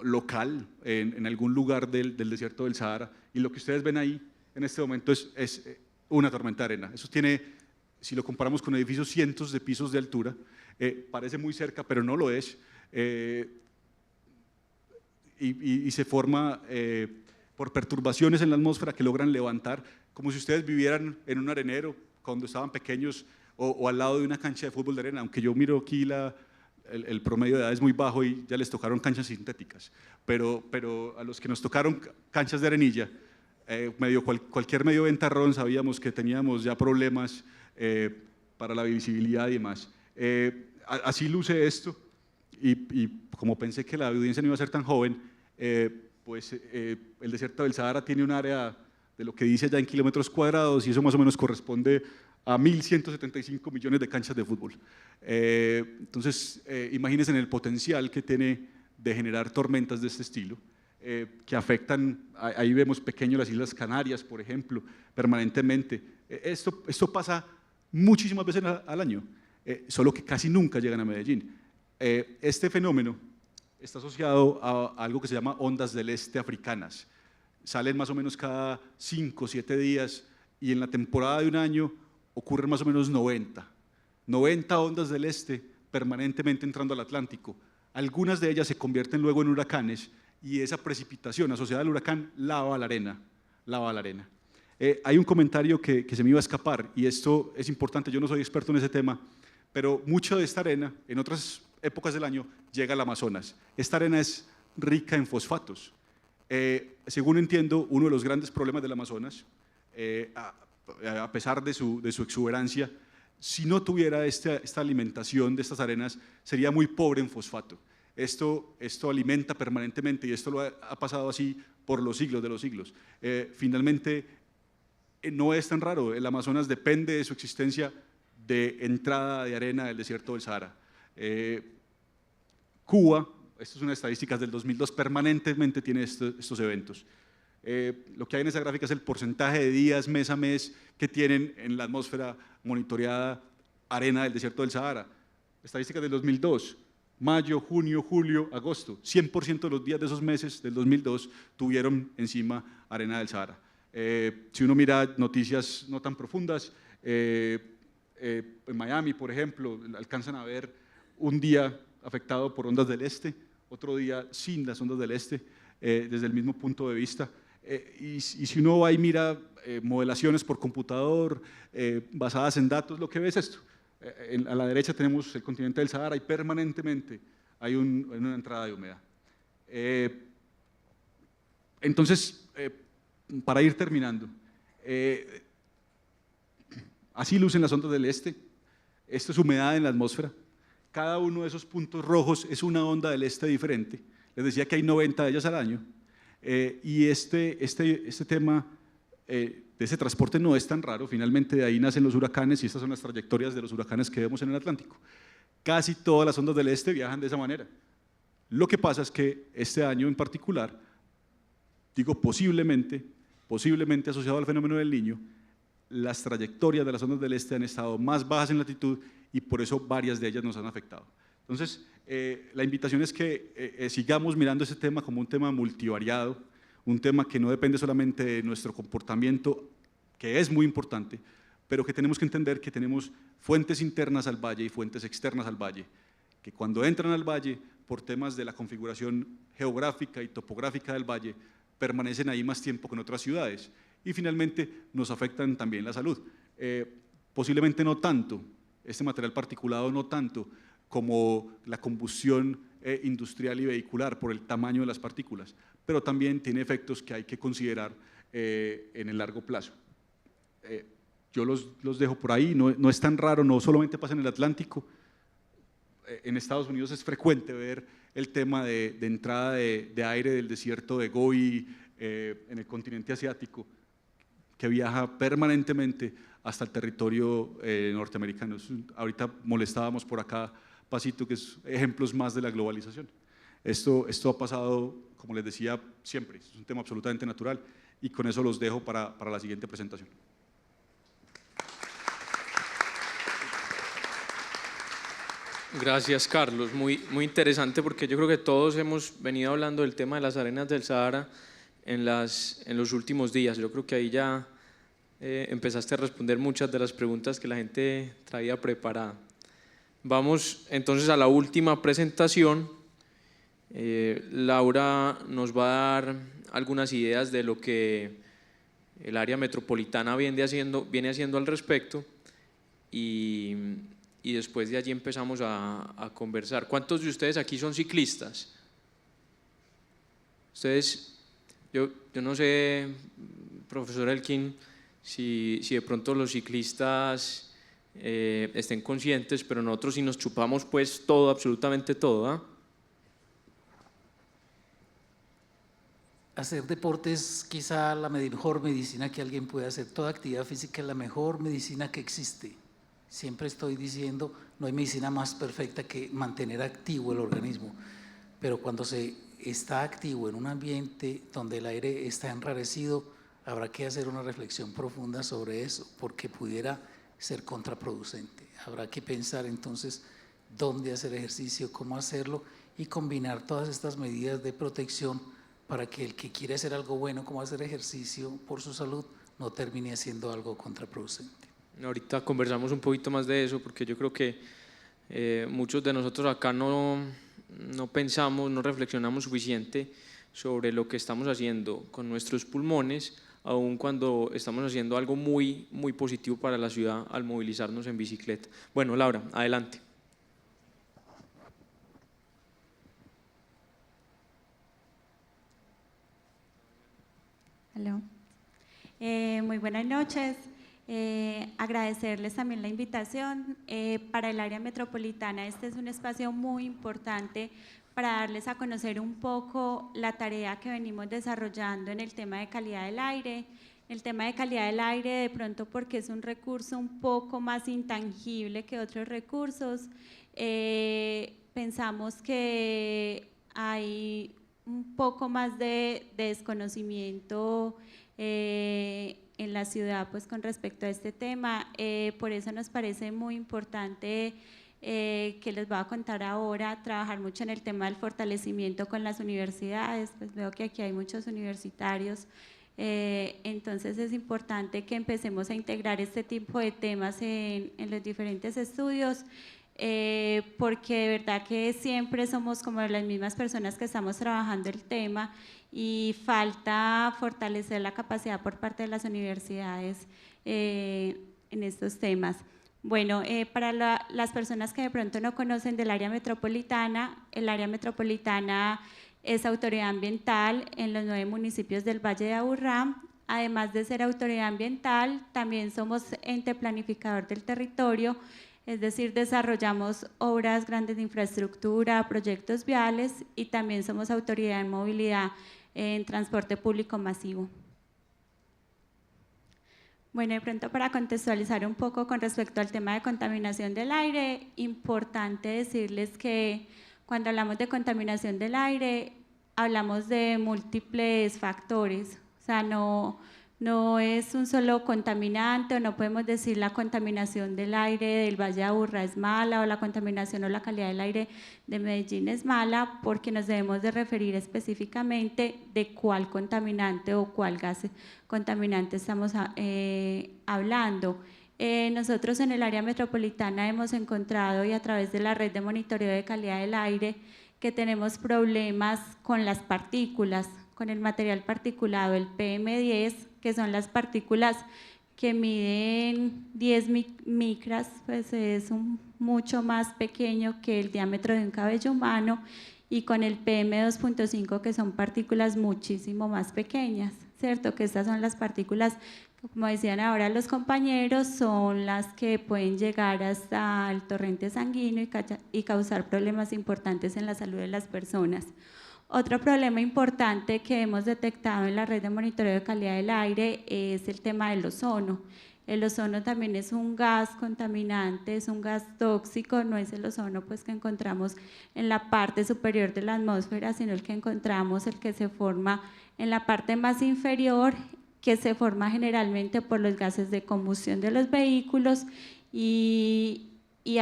local, en algún lugar del desierto del Sahara, y lo que ustedes ven ahí en este momento es una tormenta de arena. Eso tiene, si lo comparamos con edificios, cientos de pisos de altura, parece muy cerca, pero no lo es, y se forma por perturbaciones en la atmósfera que logran levantar, como si ustedes vivieran en un arenero cuando estaban pequeños, o al lado de una cancha de fútbol de arena, aunque yo miro aquí el promedio de edad es muy bajo y ya les tocaron canchas sintéticas, pero a los que nos tocaron canchas de arenilla, cualquier medio ventarrón sabíamos que teníamos ya problemas para la visibilidad y demás. Así luce esto, y como pensé que la audiencia no iba a ser tan joven, pues el desierto del Sahara tiene un área de lo que dice allá en kilómetros cuadrados, y eso más o menos corresponde a 1.175 millones de canchas de fútbol. Entonces, imagínense en el potencial que tiene de generar tormentas de este estilo, que afectan, ahí vemos pequeño las Islas Canarias, por ejemplo, permanentemente. Esto pasa muchísimas veces al año, solo que casi nunca llegan a Medellín. Este fenómeno está asociado a algo que se llama ondas del este africanas. Salen más o menos cada 5 o 7 días, y en la temporada de un año ocurren más o menos 90 ondas del este permanentemente entrando al Atlántico. Algunas de ellas se convierten luego en huracanes, y esa precipitación asociada al huracán lava la arena. Hay un comentario que se me iba a escapar, y esto es importante, yo no soy experto en ese tema, pero mucha de esta arena, en otras épocas del año, llega al Amazonas. Esta arena es rica en fosfatos. Según entiendo, uno de los grandes problemas del Amazonas, a pesar de su exuberancia, si no tuviera esta alimentación de estas arenas, sería muy pobre en fosfato. Esto alimenta permanentemente, y esto lo ha pasado así por los siglos de los siglos. Finalmente, no es tan raro, el Amazonas depende de su existencia de entrada de arena del desierto del Sahara. Cuba, esto es una estadística del 2002, permanentemente tiene estos eventos. Lo que hay en esa gráfica es el porcentaje de días mes a mes que tienen en la atmósfera monitoreada arena del desierto del Sahara. Estadísticas del 2002, mayo, junio, julio, agosto, 100% de los días de esos meses del 2002 tuvieron encima arena del Sahara. Si uno mira noticias no tan profundas, en Miami, por ejemplo, alcanzan a ver un día afectado por ondas del este, otro día sin las ondas del este, desde el mismo punto de vista. Y si uno va y mira modelaciones por computador basadas en datos, lo que ve es esto. A la derecha tenemos el continente del Sahara, y permanentemente hay una entrada de humedad. Entonces, para ir terminando, así lucen las ondas del este. Esto es humedad en la atmósfera. Cada uno de esos puntos rojos es una onda del este diferente. Les decía que hay 90 de ellas al año. Y este tema de ese transporte no es tan raro, finalmente de ahí nacen los huracanes y estas son las trayectorias de los huracanes que vemos en el Atlántico. Casi todas las ondas del este viajan de esa manera. Lo que pasa es que este año en particular, digo posiblemente asociado al fenómeno del Niño, las trayectorias de las ondas del este han estado más bajas en latitud y por eso varias de ellas nos han afectado. Entonces, la invitación es que sigamos mirando ese tema como un tema multivariado, un tema que no depende solamente de nuestro comportamiento, que es muy importante, pero que tenemos que entender que tenemos fuentes internas al valle y fuentes externas al valle, que cuando entran al valle, por temas de la configuración geográfica y topográfica del valle, permanecen ahí más tiempo que en otras ciudades y finalmente nos afectan también la salud. Posiblemente no tanto, este material particulado no tanto como la combustión industrial y vehicular por el tamaño de las partículas, pero también tiene efectos que hay que considerar en el largo plazo. Yo los dejo por ahí, no es tan raro, no solamente pasa en el Atlántico. En Estados Unidos es frecuente ver el tema de entrada de aire del desierto de Gobi en el continente asiático, que viaja permanentemente hasta el territorio norteamericano. Ahorita molestábamos por acá Pasito, que es ejemplos más de la globalización. Esto ha pasado, como les decía, siempre, es un tema absolutamente natural y con eso los dejo para la siguiente presentación. Gracias, Carlos. Muy interesante porque yo creo que todos hemos venido hablando del tema de las arenas del Sahara en los últimos días. Yo creo que ahí ya empezaste a responder muchas de las preguntas que la gente traía preparada. Vamos entonces a la última presentación. Laura nos va a dar algunas ideas de lo que el área metropolitana viene haciendo al respecto y después de allí empezamos a conversar. ¿Cuántos de ustedes aquí son ciclistas? Ustedes, yo no sé, profesor Elkin, si de pronto los ciclistas estén conscientes, pero nosotros sí nos chupamos pues todo, absolutamente todo, ¿ah? Hacer deporte es quizá la mejor medicina que alguien puede hacer. Toda actividad física es la mejor medicina que existe. Siempre estoy diciendo, no hay medicina más perfecta que mantener activo el organismo, pero cuando se está activo en un ambiente donde el aire está enrarecido, habrá que hacer una reflexión profunda sobre eso, porque pudiera ser contraproducente. Habrá que pensar entonces dónde hacer ejercicio, cómo hacerlo y combinar todas estas medidas de protección para que el que quiere hacer algo bueno como hacer ejercicio por su salud no termine haciendo algo contraproducente. Ahorita conversamos un poquito más de eso porque yo creo que muchos de nosotros acá no pensamos, no reflexionamos suficiente sobre lo que estamos haciendo con nuestros pulmones, aun cuando estamos haciendo algo muy positivo para la ciudad al movilizarnos en bicicleta. Bueno, Laura, adelante. Hello. Muy buenas noches. Agradecerles también la invitación. Para el área metropolitana este es un espacio muy importante para darles a conocer un poco la tarea que venimos desarrollando en el tema de calidad del aire. El tema de calidad del aire de pronto porque es un recurso un poco más intangible que otros recursos. Pensamos que hay un poco más de desconocimiento en la ciudad pues con respecto a este tema, por eso nos parece muy importante que les voy a contar ahora, trabajar mucho en el tema del fortalecimiento con las universidades, pues veo que aquí hay muchos universitarios, entonces es importante que empecemos a integrar este tipo de temas en los diferentes estudios, porque de verdad que siempre somos como las mismas personas que estamos trabajando el tema y falta fortalecer la capacidad por parte de las universidades en estos temas. Bueno, para las personas que de pronto no conocen del área metropolitana, el área metropolitana es autoridad ambiental en los 9 municipios del Valle de Aburrá. Además de ser autoridad ambiental, también somos ente planificador del territorio, es decir, desarrollamos obras grandes de infraestructura, proyectos viales y también somos autoridad en movilidad en transporte público masivo. Bueno, de pronto para contextualizar un poco con respecto al tema de contaminación del aire, importante decirles que cuando hablamos de contaminación del aire, hablamos de múltiples factores, o sea, no es un solo contaminante, o no podemos decir la contaminación del aire del Valle de Aburrá es mala, o la contaminación o la calidad del aire de Medellín es mala, porque nos debemos de referir específicamente de cuál contaminante o cuál gas contaminante estamos hablando. Nosotros en el área metropolitana hemos encontrado, y a través de la red de monitoreo de calidad del aire, que tenemos problemas con las partículas, con el material particulado, el PM10, que son las partículas que miden 10 micras, pues es mucho más pequeño que el diámetro de un cabello humano, y con el PM2.5, que son partículas muchísimo más pequeñas, ¿cierto? Que estas son las partículas, como decían ahora los compañeros, son las que pueden llegar hasta el torrente sanguíneo y causar problemas importantes en la salud de las personas. Otro problema importante que hemos detectado en la red de monitoreo de calidad del aire es el tema del ozono. El ozono también es un gas contaminante, es un gas tóxico, no es el ozono pues que encontramos en la parte superior de la atmósfera, sino el que encontramos, el que se forma en la parte más inferior, que se forma generalmente por los gases de combustión de los vehículos y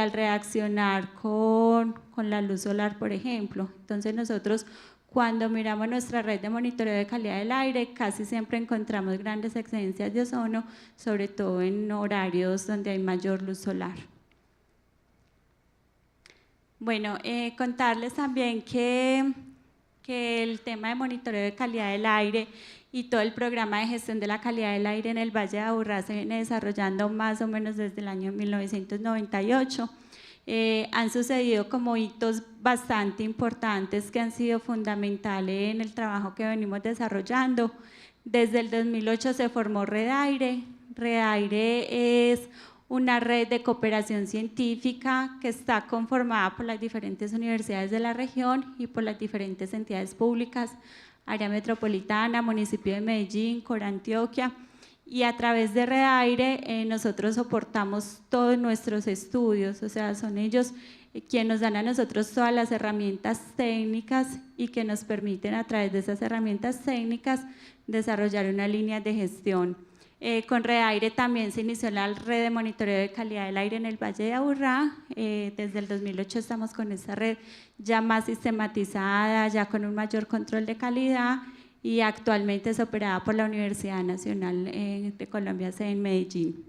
al reaccionar con la luz solar, por ejemplo. Entonces nosotros, cuando miramos nuestra red de monitoreo de calidad del aire, casi siempre encontramos grandes excedencias de ozono, sobre todo en horarios donde hay mayor luz solar. Bueno, contarles también que el tema de monitoreo de calidad del aire y todo el programa de gestión de la calidad del aire en el Valle de Aburrá se viene desarrollando más o menos desde el año 1998. Han sucedido como hitos bastante importantes que han sido fundamentales en el trabajo que venimos desarrollando. Desde el 2008 se formó Redaire. Redaire es una red de cooperación científica que está conformada por las diferentes universidades de la región y por las diferentes entidades públicas, área metropolitana, municipio de Medellín, Corantioquia. Y a través de Redaire nosotros soportamos todos nuestros estudios, o sea, son ellos quienes nos dan a nosotros todas las herramientas técnicas y que nos permiten a través de esas herramientas técnicas desarrollar una línea de gestión. Con Redaire también se inició la red de monitoreo de calidad del aire en el Valle de Aburrá. Desde el 2008 estamos con esta red ya más sistematizada, ya con un mayor control de calidad, y actualmente es operada por la Universidad Nacional de Colombia, sede en Medellín.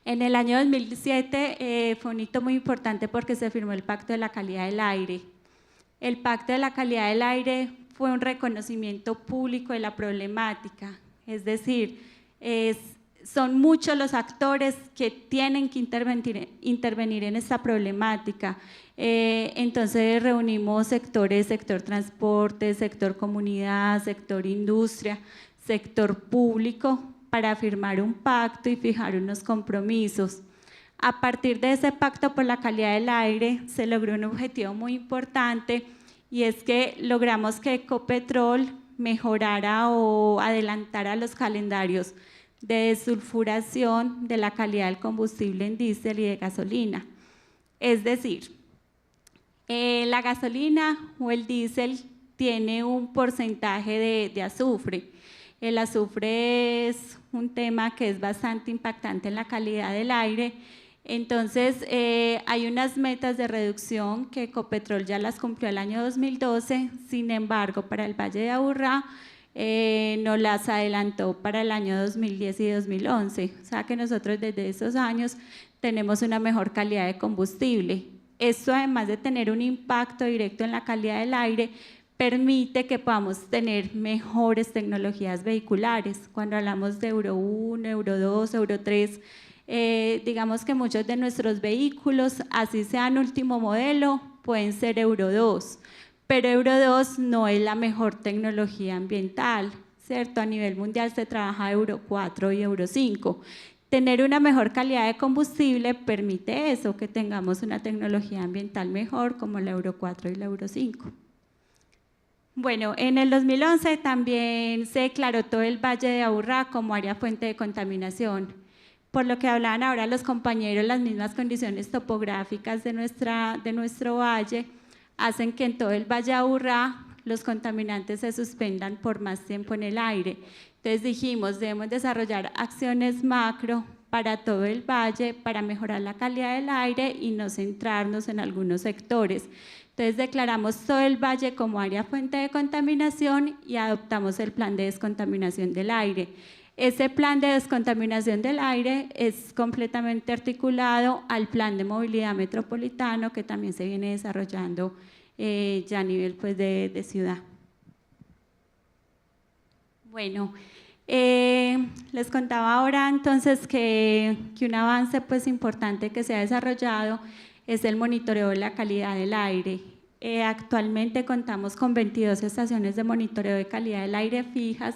En el año 2007 fue un hito muy importante porque se firmó el Pacto de la Calidad del Aire. El Pacto de la Calidad del Aire fue un reconocimiento público de la problemática, es decir, son muchos los actores que tienen que intervenir en esta problemática. Entonces reunimos sectores, sector transporte, sector comunidad, sector industria, sector público, para firmar un pacto y fijar unos compromisos. A partir de ese pacto por la calidad del aire se logró un objetivo muy importante, y es que logramos que Ecopetrol mejorara o adelantara los calendarios de desulfuración de la calidad del combustible en diésel y de gasolina. Es decir, la gasolina o el diésel tiene un porcentaje de azufre. El azufre es un tema que es bastante impactante en la calidad del aire. Entonces, hay unas metas de reducción que Ecopetrol ya las cumplió el año 2012, sin embargo, para el Valle de Aburrá no las adelantó para el año 2010 y 2011. O sea que nosotros desde esos años tenemos una mejor calidad de combustible. Esto, además de tener un impacto directo en la calidad del aire, permite que podamos tener mejores tecnologías vehiculares. Cuando hablamos de Euro 1, Euro 2, Euro 3, digamos que muchos de nuestros vehículos, así sean último modelo, pueden ser Euro 2, pero Euro 2 no es la mejor tecnología ambiental, ¿cierto? A nivel mundial se trabaja Euro 4 y Euro 5. Tener una mejor calidad de combustible permite eso, que tengamos una tecnología ambiental mejor como la Euro 4 y la Euro 5. Bueno, en el 2011 también se declaró todo el Valle de Aburrá como área fuente de contaminación. Por lo que hablaban ahora los compañeros, las mismas condiciones topográficas de nuestro valle hacen que en todo el Valle de Aburrá los contaminantes se suspendan por más tiempo en el aire. Entonces dijimos, debemos desarrollar acciones macro para todo el valle, para mejorar la calidad del aire y no centrarnos en algunos sectores. Entonces declaramos todo el valle como área fuente de contaminación y adoptamos el plan de descontaminación del aire. Ese plan de descontaminación del aire es completamente articulado al plan de movilidad metropolitano que también se viene desarrollando ya a nivel pues, de ciudad. Bueno, les contaba ahora entonces que un avance pues, importante que se ha desarrollado es el monitoreo de la calidad del aire. Actualmente contamos con 22 estaciones de monitoreo de calidad del aire fijas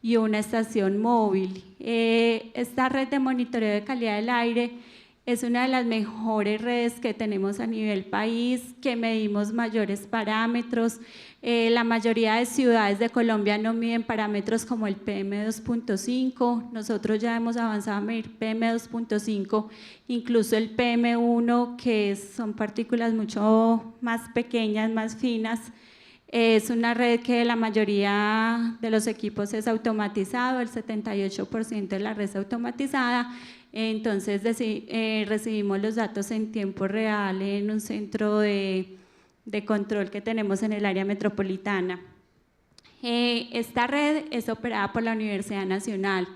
y una estación móvil. Esta red de monitoreo de calidad del aire es una de las mejores redes que tenemos a nivel país, que medimos mayores parámetros. La mayoría de ciudades de Colombia no miden parámetros como el PM2.5, nosotros ya hemos avanzado a medir PM2.5, incluso el PM1, que son partículas mucho más pequeñas, más finas. Es una red que la mayoría de los equipos es automatizado, el 78% de la red es automatizada, entonces recibimos los datos en tiempo real en un centro de control que tenemos en el área metropolitana. Esta red es operada por la Universidad Nacional.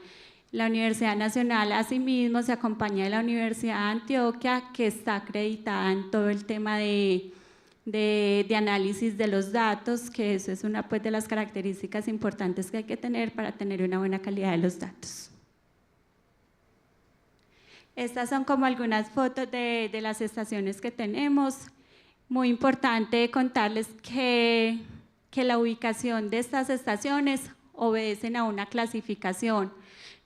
La Universidad Nacional asimismo se acompaña de la Universidad de Antioquia, que está acreditada en todo el tema de análisis de los datos, que eso es una pues, de las características importantes que hay que tener para tener una buena calidad de los datos. Estas son como algunas fotos de las estaciones que tenemos. Muy importante contarles que la ubicación de estas estaciones obedecen a una clasificación.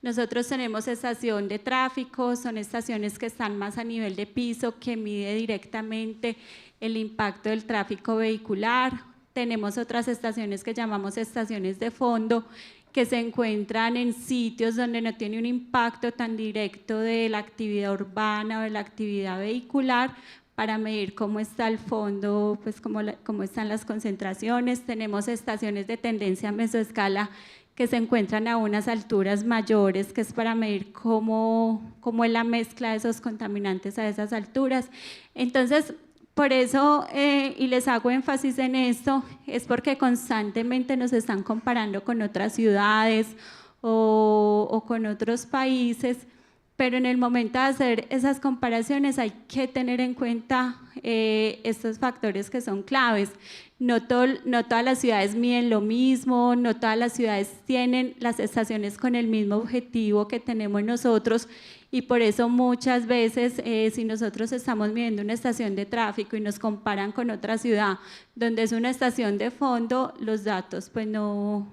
Nosotros tenemos estación de tráfico, son estaciones que están más a nivel de piso, que mide directamente el impacto del tráfico vehicular. Tenemos otras estaciones que llamamos estaciones de fondo, que se encuentran en sitios donde no tiene un impacto tan directo de la actividad urbana o de la actividad vehicular, para medir cómo está el fondo, pues cómo están las concentraciones. Tenemos estaciones de tendencia mesoescala que se encuentran a unas alturas mayores, que es para medir cómo es la mezcla de esos contaminantes a esas alturas. Entonces, por eso, y les hago énfasis en esto, es porque constantemente nos están comparando con otras ciudades o con otros países, pero en el momento de hacer esas comparaciones hay que tener en cuenta estos factores que son claves. No todas las ciudades miden lo mismo, no todas las ciudades tienen las estaciones con el mismo objetivo que tenemos nosotros, y por eso muchas veces si nosotros estamos midiendo una estación de tráfico y nos comparan con otra ciudad donde es una estación de fondo, los datos pues no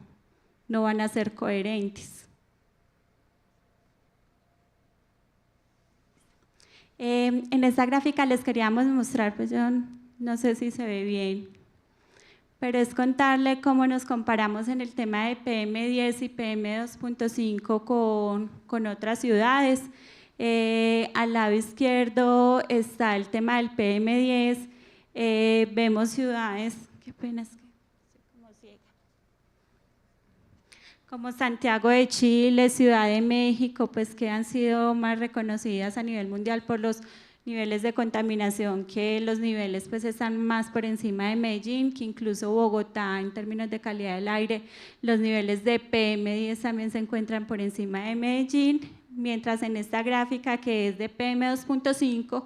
van a ser coherentes. En esta gráfica les queríamos mostrar, pues yo no sé si se ve bien, pero es contarle cómo nos comparamos en el tema de PM10 y PM2.5 con otras ciudades. Al lado izquierdo está el tema del PM10, vemos ciudades, qué pena es que estoy como ciega, como Santiago de Chile, Ciudad de México, pues que han sido más reconocidas a nivel mundial por los niveles de contaminación, que los niveles pues están más por encima de Medellín, que incluso Bogotá en términos de calidad del aire, los niveles de PM10 también se encuentran por encima de Medellín, mientras en esta gráfica que es de PM2.5,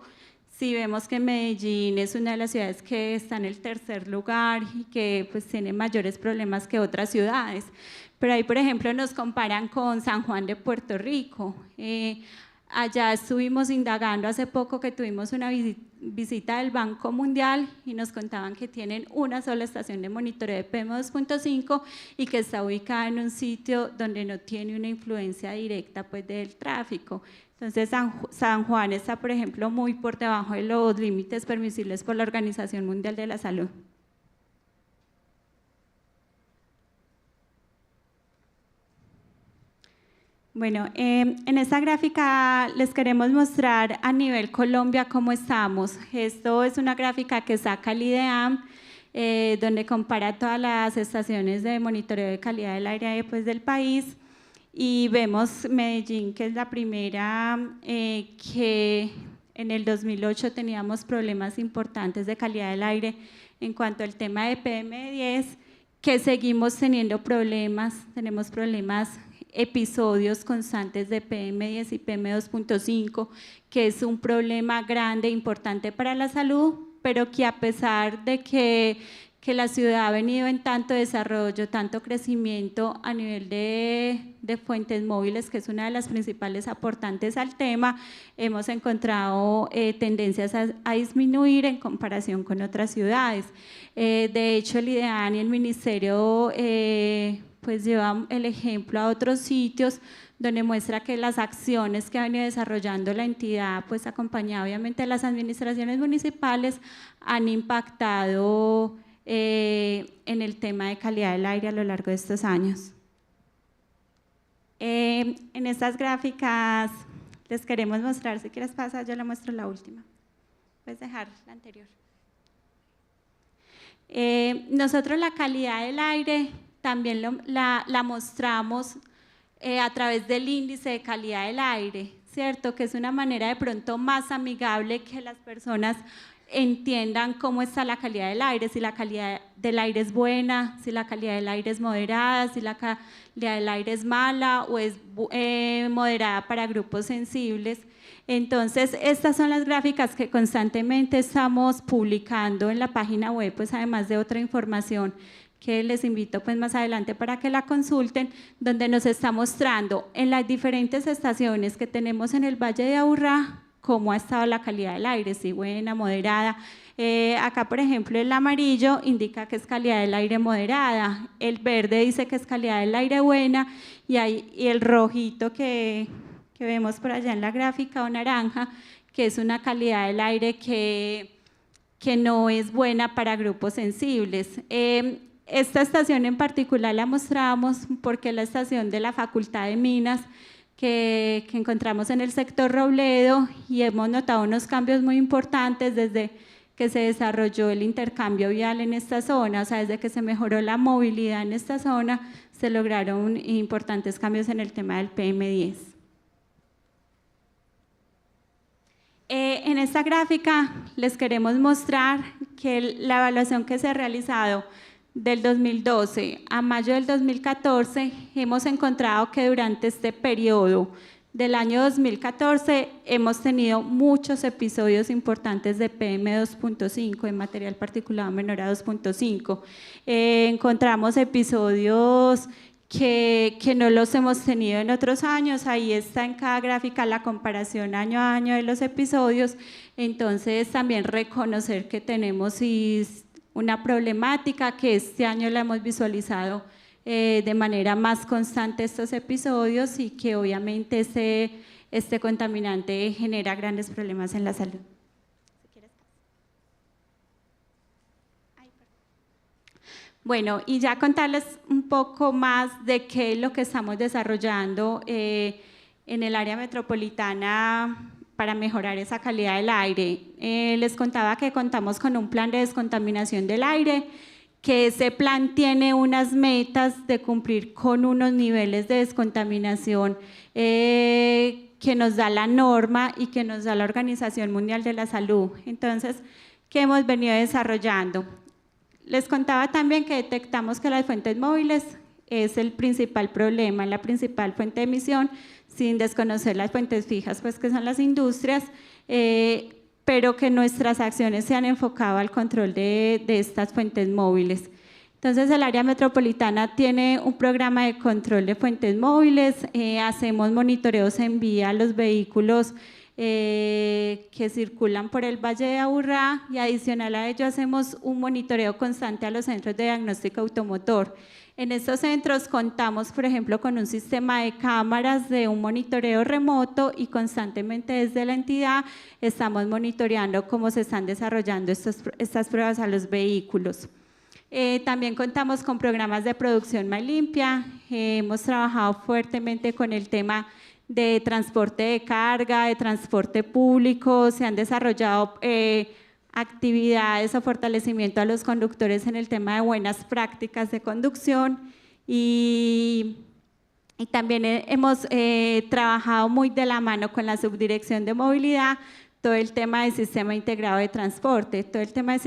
sí vemos que Medellín es una de las ciudades que está en el tercer lugar y que pues tiene mayores problemas que otras ciudades. Pero ahí, por ejemplo, nos comparan con San Juan de Puerto Rico. Allá estuvimos indagando hace poco, que tuvimos una visita del Banco Mundial y nos contaban que tienen una sola estación de monitoreo de PM2.5 y que está ubicada en un sitio donde no tiene una influencia directa pues, del tráfico. Entonces San Juan está, por ejemplo, muy por debajo de los límites permisibles por la Organización Mundial de la Salud. Bueno, en esta gráfica les queremos mostrar a nivel Colombia cómo estamos. Esto es una gráfica que saca el IDEAM, donde compara todas las estaciones de monitoreo de calidad del aire pues, del país, y vemos Medellín, que es la primera, que en el 2008 teníamos problemas importantes de calidad del aire en cuanto al tema de PM10, que seguimos teniendo problemas, tenemos problemas, episodios constantes de PM10 y PM2.5, que es un problema grande, importante para la salud, pero que a pesar de que la ciudad ha venido en tanto desarrollo, tanto crecimiento a nivel de fuentes móviles, que es una de las principales aportantes al tema, hemos encontrado tendencias a disminuir en comparación con otras ciudades. De hecho, el IDEAN y el Ministerio pues llevan el ejemplo a otros sitios donde muestra que las acciones que ha venido desarrollando la entidad, pues acompañada obviamente de las administraciones municipales, han impactado en el tema de calidad del aire a lo largo de estos años. En estas gráficas les queremos mostrar, si quieres pasar, yo le muestro la última. Puedes dejar la anterior. Nosotros la calidad del aire también la mostramos a través del índice de calidad del aire, ¿cierto? Que es una manera de pronto más amigable que las personas entiendan cómo está la calidad del aire, si la calidad del aire es buena, si la calidad del aire es moderada, si la calidad del aire es mala o es moderada para grupos sensibles. Entonces, estas son las gráficas que constantemente estamos publicando en la página web, pues además de otra información que les invito pues más adelante para que la consulten, donde nos está mostrando en las diferentes estaciones que tenemos en el Valle de Aburrá cómo ha estado la calidad del aire, si buena, moderada. Acá, por ejemplo, el amarillo indica que es calidad del aire moderada, el verde dice que es calidad del aire buena, y el rojito que vemos por allá en la gráfica, o naranja, que es una calidad del aire que no es buena para grupos sensibles. Esta estación en particular la mostramos porque es la estación de la Facultad de Minas que encontramos en el sector Robledo, y hemos notado unos cambios muy importantes desde que se desarrolló el intercambio vial en esta zona, o sea, desde que se mejoró la movilidad en esta zona, se lograron importantes cambios en el tema del PM10. En esta gráfica les queremos mostrar que la evaluación que se ha realizado del 2012 a mayo del 2014, hemos encontrado que durante este periodo del año 2014 hemos tenido muchos episodios importantes de PM2.5 en material particulado menor a 2.5. Encontramos episodios que no los hemos tenido en otros años. Ahí está en cada gráfica la comparación año a año de los episodios. Entonces también reconocer que tenemos una problemática, que este año la hemos visualizado de manera más constante estos episodios, y que obviamente este contaminante genera grandes problemas en la salud. Bueno, y ya contarles un poco más de qué es lo que estamos desarrollando en el área metropolitana para mejorar esa calidad del aire. Les contaba que contamos con un plan de descontaminación del aire, que ese plan tiene unas metas de cumplir con unos niveles de descontaminación que nos da la norma y que nos da la Organización Mundial de la Salud. Entonces, ¿qué hemos venido desarrollando? Les contaba también que detectamos que las fuentes móviles es el principal problema, la principal fuente de emisión, sin desconocer las fuentes fijas, pues que son las industrias, pero que nuestras acciones se han enfocado al control de estas fuentes móviles. Entonces, el área metropolitana tiene un programa de control de fuentes móviles, hacemos monitoreos en vía a los vehículos que circulan por el Valle de Aburrá, y adicional a ello hacemos un monitoreo constante a los centros de diagnóstico automotor. En estos centros contamos, por ejemplo, con un sistema de cámaras de un monitoreo remoto, y constantemente desde la entidad estamos monitoreando cómo se están desarrollando estas pruebas a los vehículos. También contamos con programas de producción más limpia. Hemos trabajado fuertemente con el tema de transporte de carga, de transporte público. Se han desarrollado actividades o fortalecimiento a los conductores en el tema de buenas prácticas de conducción y también hemos trabajado muy de la mano con la Subdirección de Movilidad todo el tema del sistema integrado de transporte. Todo el tema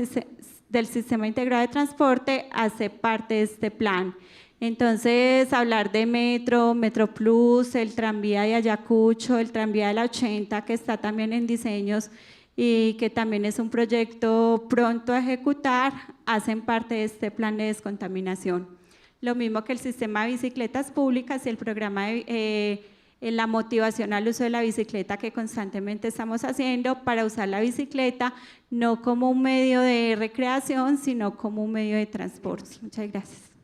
del sistema integrado de transporte hace parte de este plan. Entonces, hablar de Metro, Metro Plus, el tranvía de Ayacucho, el tranvía de la 80, que está también en diseños y que también es un proyecto pronto a ejecutar, hacen parte de este plan de descontaminación. Lo mismo que el sistema de bicicletas públicas y el programa de la motivación al uso de la bicicleta que constantemente estamos haciendo para usar la bicicleta no como un medio de recreación, sino como un medio de transporte. Muchas gracias.